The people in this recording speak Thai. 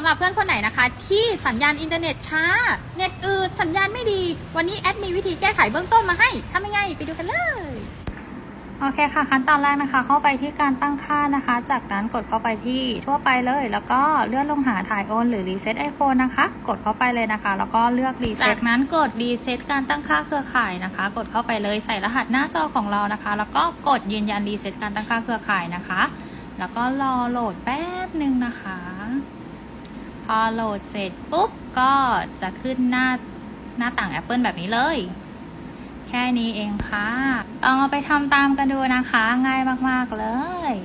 หรับเพื่อนคนไหนนะคะที่สัญญาณอินเทอร์เน็ตช้าเน็ตอืดสัญญาณไม่ดีวันนี้แอดมีวิธีแก้ไขเบื้องต้นมาให้ทำยังไงไปดูกันเลยโอเคค่ะขั้นตอนแรกนะคะเข้าไปที่การตั้งค่านะคะจากนั้นกดเข้าไปที่ทั่วไปเลยแล้วก็เลื่อนลงหาถ่ายโอนหรือรีเซ็ตไอโฟนนะคะกดเข้าไปเลยนะคะแล้วก็เลือกรีเซ็ตจากนั้นกดรีเซ็ตการตั้งค่าเครือข่ายนะคะกดเข้าไปเลยใส่รหัสหน้าจอของเรานะคะแล้วก็กดยืนยันรีเซ็ตการตั้งค่าเครือข่ายนะคะแล้วก็รอโหลดแป๊บนึงนะคะพอโหลดเสร็จปุ๊บก็จะขึ้นหน้าต่าง Apple แบบนี้เลยแค่นี้เองค่ะลองเอาไปทำตามกันดูนะคะง่ายมากๆเลย